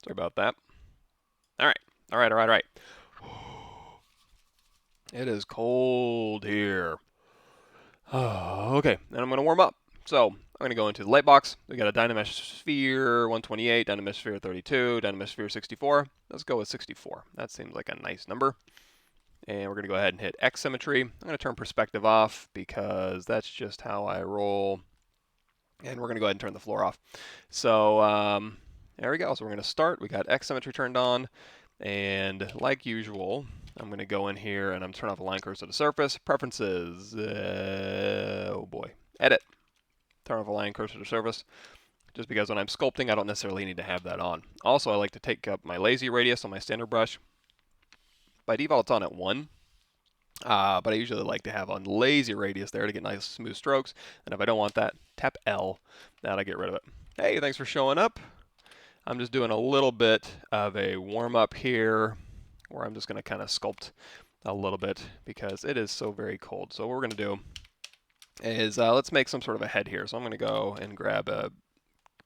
Sorry about that. All right. All right. All right. All right. It is cold here. Okay, and I'm going to warm up. So I'm going to go into the light box. We got a Dynamesh sphere 128, Dynamesh sphere 32, Dynamesh sphere 64. Let's go with 64. That seems like a nice number. And we're going to go ahead and hit X symmetry. I'm going to turn perspective off because that's just how I roll. And we're going to go ahead and turn the floor off. So there we go. So we're going to start. We got X symmetry turned on. And like usual, I'm going to go in here and I'm turn off the line cursor to the surface. Preferences. Oh boy. Edit. Turn off the line cursor to the surface. Just because when I'm sculpting, I don't necessarily need to have that on. Also, I like to take up my lazy radius on my standard brush. By default, it's on at 1. But I usually like to have on lazy radius there to get nice smooth strokes. And if I don't want that, tap L. That'll get rid of it. Hey, thanks for showing up. I'm just doing a little bit of a warm-up here where I'm just going to kind of sculpt a little bit because it is so very cold. So what we're going to do is let's make some sort of a head here. So I'm going to go and grab a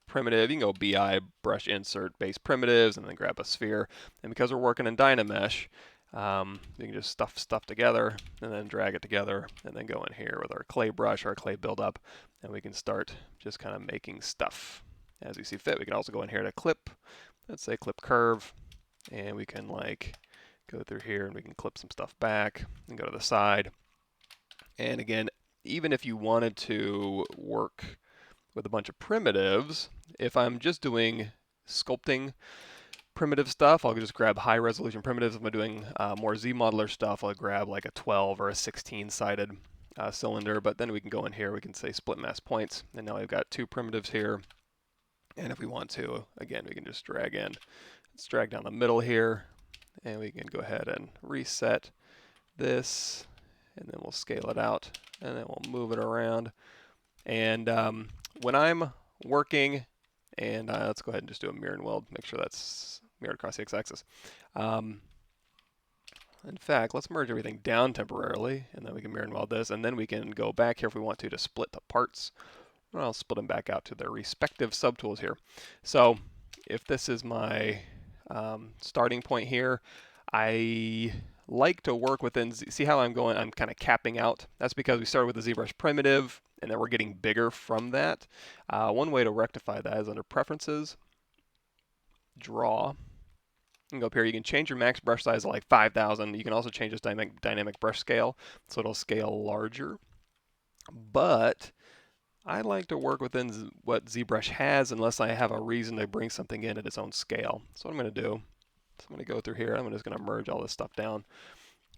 primitive. You can go BI, brush insert, base primitives, and then grab a sphere. And because we're working in Dynamesh, you can just stuff together and then drag it together and then go in here with our clay brush, our clay buildup, and we can start just kind of making stuff as you see fit. We can also go in here to clip, let's say clip curve, and we can like go through here and we can clip some stuff back and go to the side. And again, even if you wanted to work with a bunch of primitives, if I'm just doing sculpting primitive stuff, I'll just grab high resolution primitives. If I'm doing more Z modeler stuff, I'll grab like a 12 or a 16 sided cylinder. But then we can go in here, we can say split mass points, and now we've got 2 primitives here. And if we want to, again, we can just drag in. Let's drag down the middle here, and we can go ahead and reset this, and then we'll scale it out, and then we'll move it around. And when I'm working, and let's go ahead and just do a mirror and weld, make sure that's mirrored across the x-axis. In fact, let's merge everything down temporarily, and then we can mirror and weld this, and then we can go back here if we want to split the parts. I'll split them back out to their respective subtools here. So if this is my starting point here, I like to work within, see how I'm going, I'm kind of capping out. That's because we started with the ZBrush primitive, and then we're getting bigger from that. One way to rectify that is under Preferences, Draw. You can go up here, you can change your max brush size to like 5,000. You can also change this dynamic brush scale, so it'll scale larger. But I like to work within what ZBrush has unless I have a reason to bring something in at its own scale. So what I'm going to do, so I'm going to go through here, I'm just going to merge all this stuff down.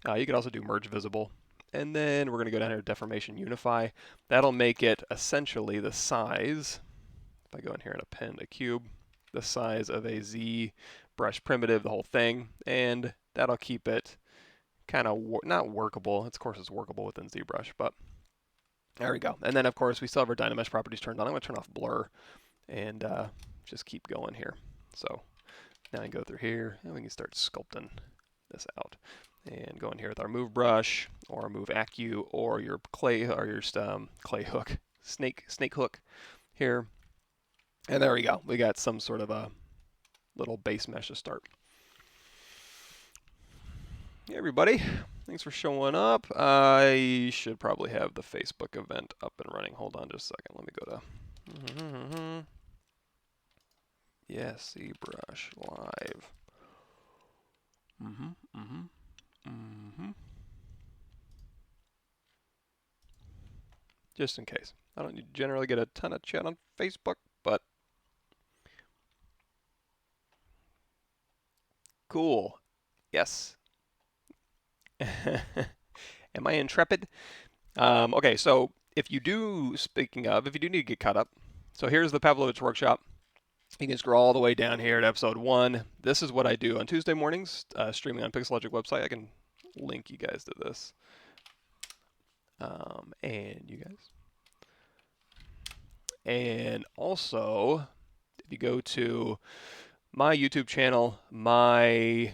You can also do merge visible. And then we're going to go down here to deformation unify. That'll make it essentially the size, if I go in here and append a cube, the size of a ZBrush primitive, the whole thing. And that'll keep it kind of not workable. Of course it's workable within ZBrush, but there we go. And then, of course, we still have our Dynamesh properties turned on. I'm going to turn off blur and just keep going here. So now I can go through here, and we can start sculpting this out. And go in here with our move brush, or move acu, or your clay, or your clay hook, snake hook here. And there we go. We got some sort of a little base mesh to start. Hey, everybody. Thanks for showing up. I should probably have the Facebook event up and running. Hold on just a second. Let me go to... Yes, ZBrush Live. Just in case. I don't generally get a ton of chat on Facebook, but... Cool. Yes. Am I intrepid? Okay, so if you do, speaking of, if you do need to get caught up, so here's the Pavlovich workshop. You can scroll all the way down here to episode 1. This is what I do on Tuesday mornings, streaming on Pixelogic website. I can link you guys to this. And you guys. And also, if you go to my YouTube channel, my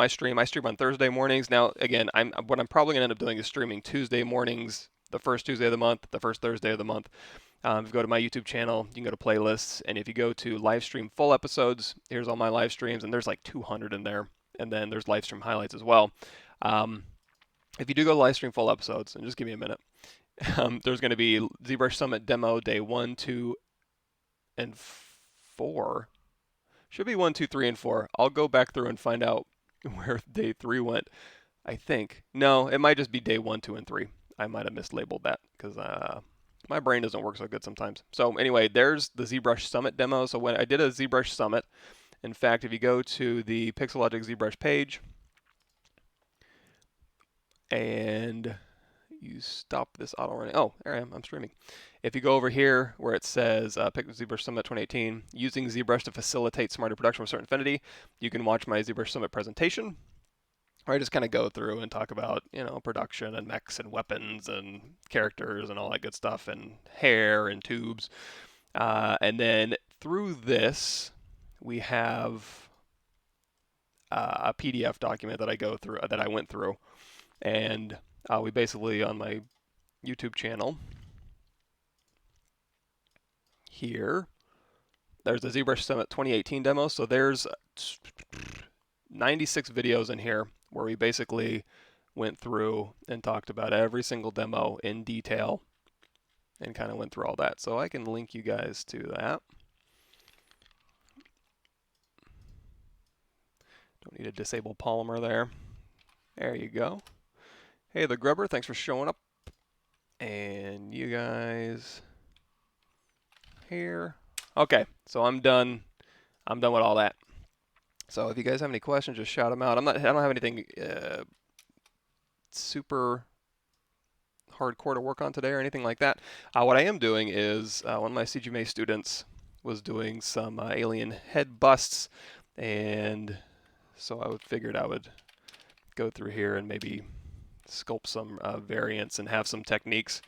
stream, I stream on Thursday mornings. Now, again, what I'm probably going to end up doing is streaming Tuesday mornings, the first Tuesday of the month, the first Thursday of the month. If you go to my YouTube channel, you can go to playlists, and if you go to live stream full episodes, here's all my live streams, and there's like 200 in there, and then there's live stream highlights as well. If you do go to live stream full episodes, and just give me a minute, there's going to be ZBrush Summit demo day 1, 2, and 4. Should be 1, 2, 3, and 4. I'll go back through and find out where day 3 went. I think. No, it might just be day 1, 2, and 3. I might have mislabeled that because my brain doesn't work so good sometimes. So anyway, there's the ZBrush Summit demo. So when I did a ZBrush Summit, in fact, if you go to the Pixelogic ZBrush page and you stop this auto running. Oh, there I am. I'm streaming. If you go over here where it says ZBrush Summit 2018, using ZBrush to facilitate smarter production with certain affinity, you can watch my ZBrush Summit presentation, where I just kind of go through and talk about, you know, production and mechs and weapons and characters and all that good stuff and hair and tubes. And then through this, we have a PDF document that I went through, and we basically, on my YouTube channel here, there's the ZBrush Summit 2018 demo. So there's 96 videos in here where we basically went through and talked about every single demo in detail and kind of went through all that. So I can link you guys to that. Don't need to disable polymer there. There you go. Hey, the Grubber, thanks for showing up. And you guys here. Okay, so I'm done. I'm done with all that. So if you guys have any questions, just shout them out. I don't have anything super hardcore to work on today or anything like that. What I am doing is one of my CGMA students was doing some alien head busts, and so I figured I would go through here and maybe sculpt some variants and have some techniques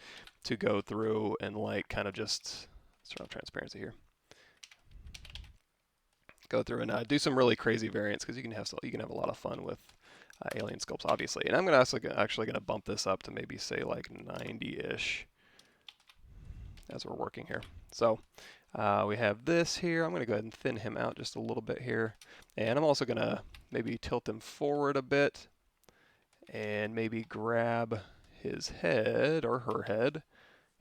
to go through and like kind of just turn on transparency here. Go through and do some really crazy variants, because you can have a lot of fun with alien sculpts, obviously. And I'm gonna actually gonna bump this up to maybe say like 90-ish as we're working here. So we have this here. I'm gonna go ahead and thin him out just a little bit here, and I'm also gonna maybe tilt him forward a bit and maybe grab his head or her head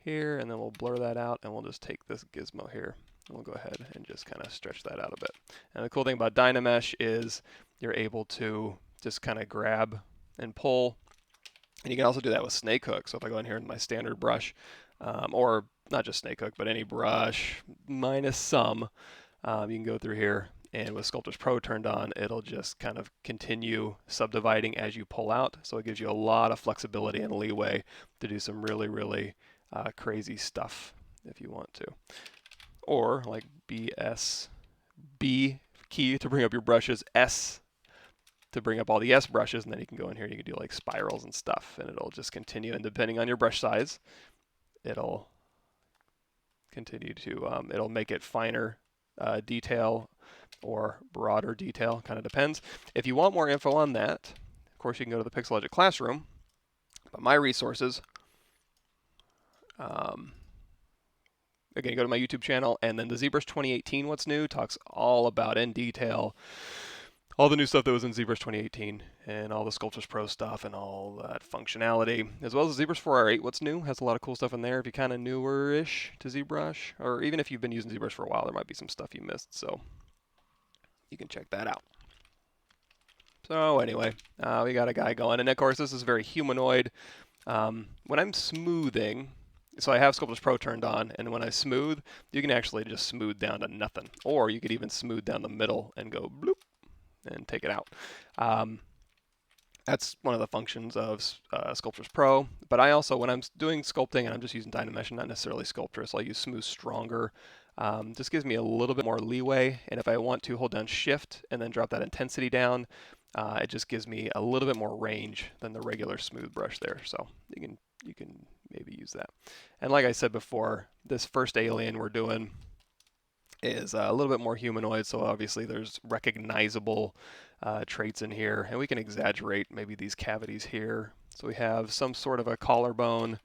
here, and then we'll blur that out, and we'll just take this gizmo here. We'll go ahead and just kind of stretch that out a bit. And the cool thing about Dynamesh is you're able to just kind of grab and pull. And you can also do that with snake hook. So if I go in here in my standard brush, or not just snake hook, but any brush minus some, you can go through here, and with Sculptors Pro turned on, it'll just kind of continue subdividing as you pull out. So it gives you a lot of flexibility and leeway to do some really, really crazy stuff if you want to. Or like B key to bring up your brushes, S to bring up all the S brushes, and then you can go in here and you can do like spirals and stuff, and it'll just continue. And depending on your brush size, it'll continue to, it'll make it finer detail or broader detail, kind of depends. If you want more info on that, of course you can go to the Pixelogic Classroom. But my resources, again, go to my YouTube channel, and then the ZBrush 2018 What's New talks all about in detail all the new stuff that was in ZBrush 2018 and all the Sculptors Pro stuff and all that functionality, as well as ZBrush 4R8 What's New has a lot of cool stuff in there. If you're kind of newer-ish to ZBrush, or even if you've been using ZBrush for a while, there might be some stuff you missed, so you can check that out. So anyway, we got a guy going, and of course this is very humanoid. When I'm smoothing, so I have Sculptors Pro turned on, and when I smooth, you can actually just smooth down to nothing. Or you could even smooth down the middle and go bloop and take it out. That's one of the functions of Sculptors Pro. But I also, when I'm doing sculpting, and I'm just using Dynamesh and not necessarily Sculptors, I'll use Smooth Stronger. Just gives me a little bit more leeway, and if I want to hold down Shift and then drop that intensity down, it just gives me a little bit more range than the regular smooth brush there. So you can maybe use that. And like I said before, this first alien we're doing is a little bit more humanoid, so obviously there's recognizable traits in here, and we can exaggerate maybe these cavities here. So we have some sort of a collarbone,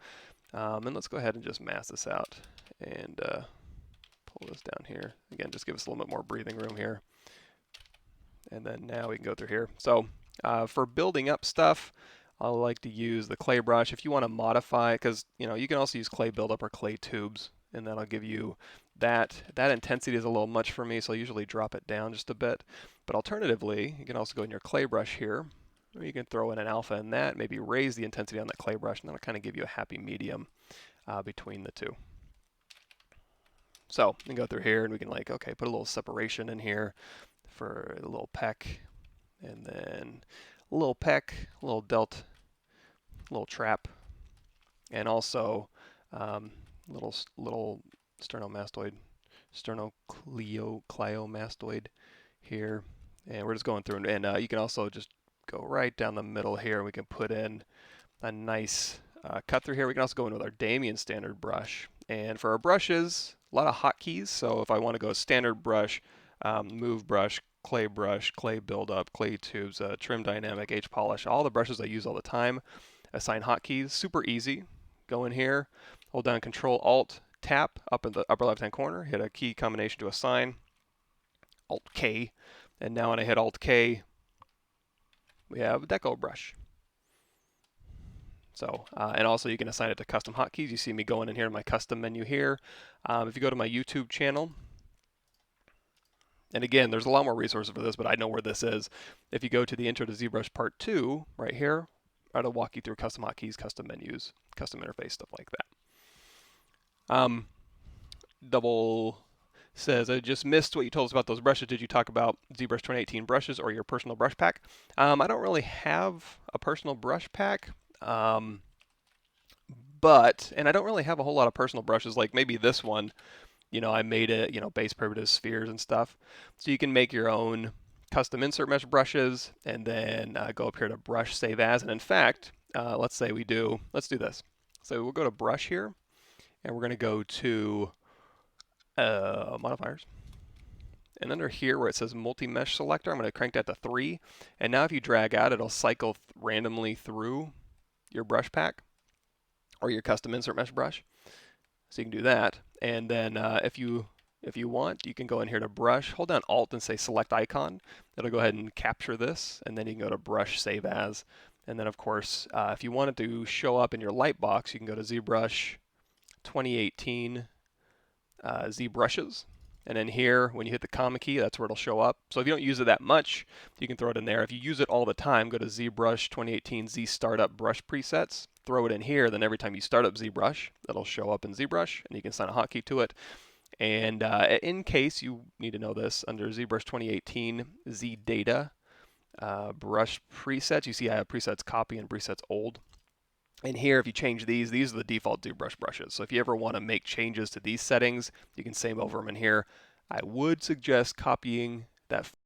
and let's go ahead and just mask this out and pull this down here. Again, just give us a little bit more breathing room here. And then now we can go through here. So for building up stuff, I like to use the clay brush. If you want to modify, because you can also use clay buildup or clay tubes, and that'll give you that. That intensity is a little much for me, so I usually drop it down just a bit. But alternatively, you can also go in your clay brush here. You can throw in an alpha in that, maybe raise the intensity on that clay brush, and that'll kind of give you a happy medium between the two. So we can go through here, and we can okay, put a little separation in here for a little peck, and then a little peck, a little delt, a little trap, and also little sternocleidomastoid here. And we're just going through, and you can also just go right down the middle here, and we can put in a nice cut through here. We can also go in with our Damien standard brush. And for our brushes, a lot of hotkeys. So if I want to go standard brush, move brush, clay buildup, clay tubes, trim dynamic, H polish, all the brushes I use all the time, assign hotkeys. Super easy. Go in here, hold down Control Alt tap up in the upper left hand corner, hit a key combination to assign, Alt K, and now when I hit Alt K, we have a deco brush. So, and also you can assign it to custom hotkeys. You see me going in here to my custom menu here. If you go to my YouTube channel, and again, there's a lot more resources for this, but I know where this is. If you go to the Intro to ZBrush Part 2, right here, I'll walk you through custom hotkeys, custom menus, custom interface, stuff like that. Double says, I just missed what you told us about those brushes. Did you talk about ZBrush 2018 brushes or your personal brush pack? I don't really have a personal brush pack. And I don't really have a whole lot of personal brushes, like maybe this one, I made it, base primitive spheres and stuff. So you can make your own custom insert mesh brushes, and then go up here to brush, save as. And in fact, let's do this. So we'll go to brush here, and we're going to go to modifiers. And under here where it says multi-mesh selector, I'm going to crank that to 3. And now if you drag out, it'll cycle randomly through your brush pack or your custom insert mesh brush. So you can do that. And then if you want, you can go in here to brush, hold down Alt and say select icon. It'll go ahead and capture this, and then you can go to brush, save as. And then of course, if you want it to show up in your light box, you can go to ZBrush 2018 ZBrushes. And then here, when you hit the comma key, that's where it'll show up. So if you don't use it that much, you can throw it in there. If you use it all the time, go to ZBrush 2018 Z Startup Brush Presets, throw it in here, then every time you start up ZBrush, that'll show up in ZBrush, and you can assign a hotkey to it. And in case you need to know this, under ZBrush 2018 Z Data Brush Presets, you see I have presets copy and presets old. And here, if you change these are the default ZBrush brushes. So if you ever want to make changes to these settings, you can save over them in here. I would suggest copying that